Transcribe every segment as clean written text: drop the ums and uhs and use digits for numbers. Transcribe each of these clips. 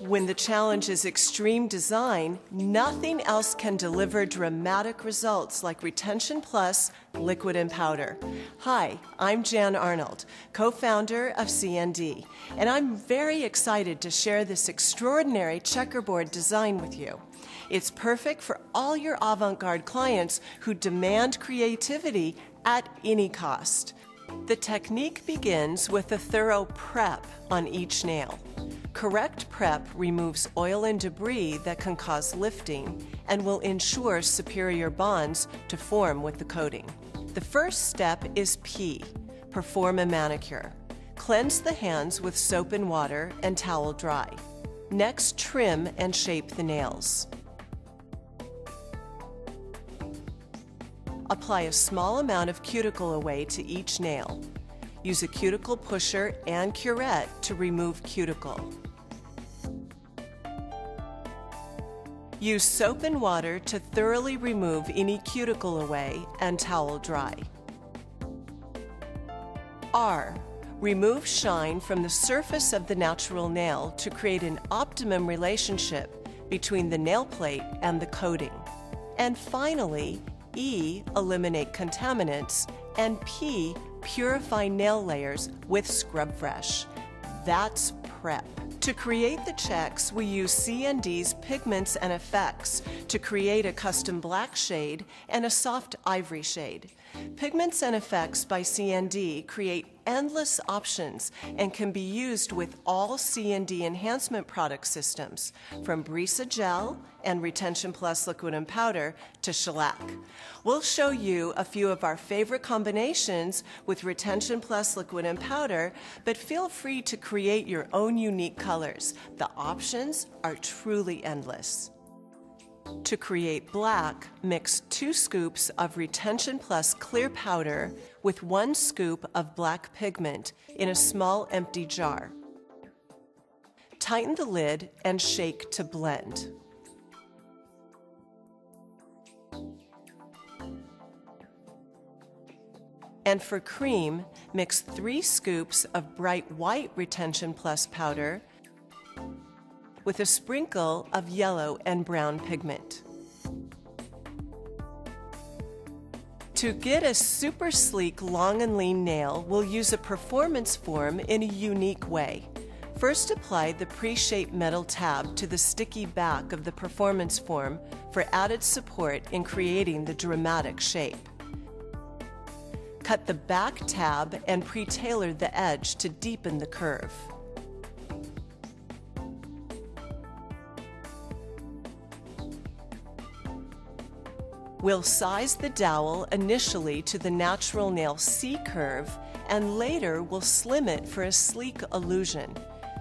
When the challenge is extreme design, nothing else can deliver dramatic results like Retention Plus liquid and powder. Hi, I'm Jan Arnold, co-founder of CND, and I'm very excited to share this extraordinary checkerboard design with you. It's perfect for all your avant-garde clients who demand creativity at any cost. The technique begins with a thorough prep on each nail. Correct prep removes oil and debris that can cause lifting and will ensure superior bonds to form with the coating. The first step is P, perform a manicure. Cleanse the hands with soap and water and towel dry. Next, trim and shape the nails. Apply a small amount of cuticle away to each nail. Use a cuticle pusher and curette to remove cuticle. Use soap and water to thoroughly remove any cuticle away and towel dry. R. Remove shine from the surface of the natural nail to create an optimum relationship between the nail plate and the coating. And finally, E. Eliminate contaminants, and P. Purify nail layers with Scrub Fresh. That's prep. To create the checks, we use CND's pigments and effects to create a custom black shade and a soft ivory shade. Pigments and effects by CND create endless options and can be used with all CND enhancement product systems, from Brisa Gel and Retention Plus liquid and powder to shellac. We'll show you a few of our favorite combinations with Retention Plus liquid and powder, but feel free to create your own unique colors. The options are truly endless. To create black, mix 2 scoops of Retention Plus clear powder with 1 scoop of black pigment in a small empty jar. Tighten the lid and shake to blend. And for cream, mix 3 scoops of bright white Retention Plus powder with a sprinkle of yellow and brown pigment. To get a super sleek long and lean nail, we'll use a performance form in a unique way. First, apply the pre-shaped metal tab to the sticky back of the performance form for added support in creating the dramatic shape. Cut the back tab and pre-tailor the edge to deepen the curve. We'll size the dowel initially to the natural nail C curve, and later we'll slim it for a sleek illusion.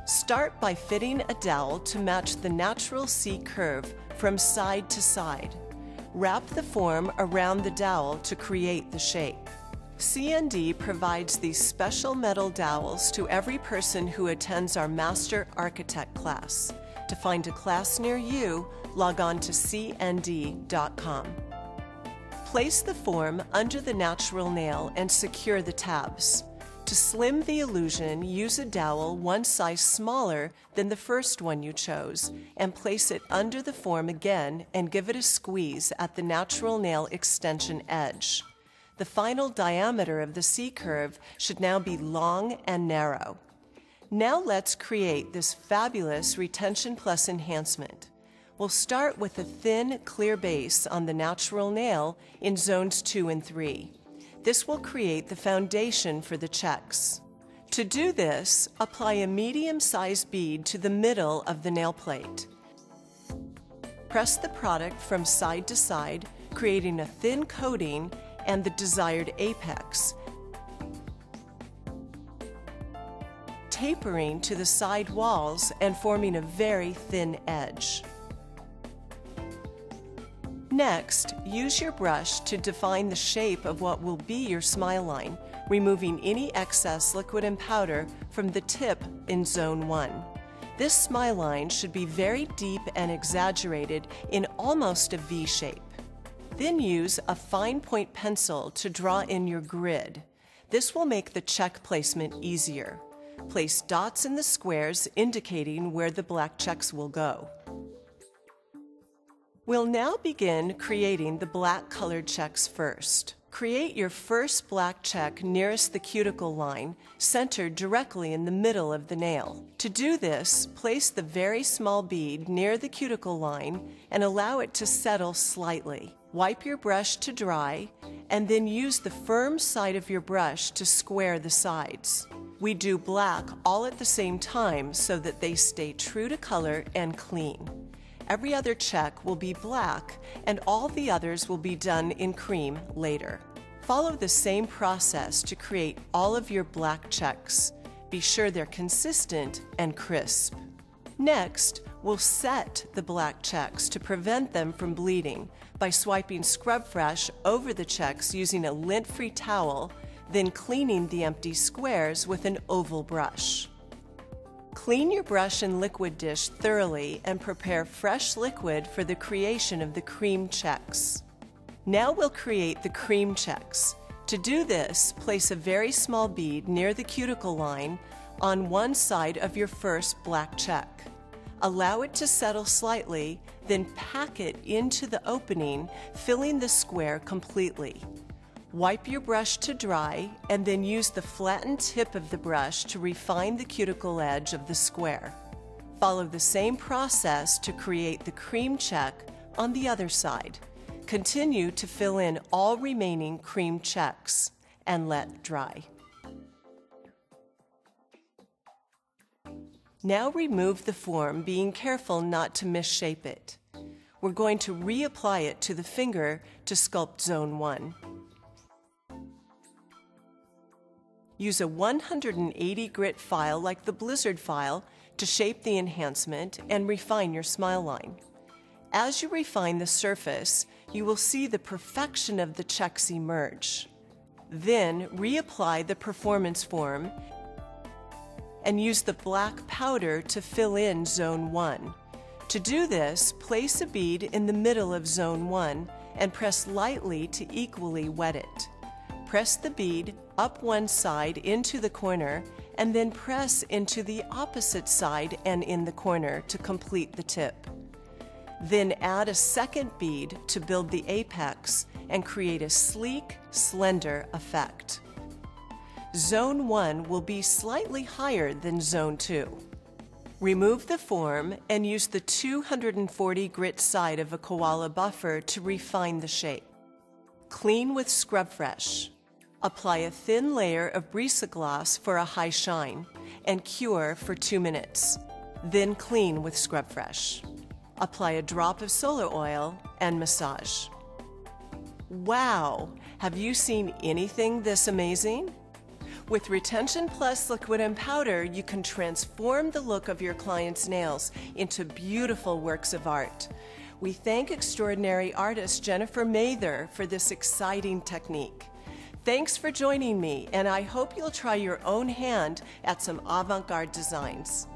Start by fitting a dowel to match the natural C curve from side to side. Wrap the form around the dowel to create the shape. CND provides these special metal dowels to every person who attends our Master Architect class. To find a class near you, log on to cnd.com. Place the form under the natural nail and secure the tabs. To slim the illusion, use a dowel 1 size smaller than the first one you chose and place it under the form again and give it a squeeze at the natural nail extension edge. The final diameter of the C curve should now be long and narrow. Now let's create this fabulous Retention Plus enhancement. We'll start with a thin, clear base on the natural nail in zones 2 and 3. This will create the foundation for the checks. To do this, apply a medium-sized bead to the middle of the nail plate. Press the product from side to side, creating a thin coating and the desired apex, tapering to the side walls and forming a very thin edge. Next, use your brush to define the shape of what will be your smile line, removing any excess liquid and powder from the tip in zone 1. This smile line should be very deep and exaggerated in almost a V shape. Then use a fine point pencil to draw in your grid. This will make the check placement easier. Place dots in the squares indicating where the black checks will go. We'll now begin creating the black colored checks first. Create your first black check nearest the cuticle line, centered directly in the middle of the nail. To do this, place the very small bead near the cuticle line and allow it to settle slightly. Wipe your brush to dry, and then use the firm side of your brush to square the sides. We do black all at the same time so that they stay true to color and clean. Every other check will be black, and all the others will be done in cream later. Follow the same process to create all of your black checks. Be sure they're consistent and crisp. Next, we'll set the black checks to prevent them from bleeding by swiping Scrub Fresh over the checks using a lint-free towel, then cleaning the empty squares with an oval brush. Clean your brush and liquid dish thoroughly and prepare fresh liquid for the creation of the cream checks. Now we'll create the cream checks. To do this, place a very small bead near the cuticle line on one side of your first black check. Allow it to settle slightly, then pack it into the opening, filling the square completely. Wipe your brush to dry, and then use the flattened tip of the brush to refine the cuticle edge of the square. Follow the same process to create the cream check on the other side. Continue to fill in all remaining cream checks and let dry. Now remove the form, being careful not to misshape it. We're going to reapply it to the finger to sculpt Zone 1. Use a 180 grit file like the Blizzard file to shape the enhancement and refine your smile line. As you refine the surface, you will see the perfection of the checks emerge. Then reapply the performance form and use the black powder to fill in Zone 1. To do this, place a bead in the middle of Zone 1 and press lightly to equally wet it. Press the bead up one side into the corner and then press into the opposite side and in the corner to complete the tip. Then add a second bead to build the apex and create a sleek, slender effect. Zone 1 will be slightly higher than Zone 2. Remove the form and use the 240 grit side of a koala buffer to refine the shape. Clean with Scrub Fresh. Apply a thin layer of Brisagloss for a high shine and cure for 2 minutes. Then clean with Scrub Fresh. Apply a drop of solar oil and massage. Wow! Have you seen anything this amazing? With Retention Plus liquid and powder, you can transform the look of your client's nails into beautiful works of art. We thank extraordinary artist Jennifer Mather for this exciting technique. Thanks for joining me, and I hope you'll try your own hand at some avant-garde designs.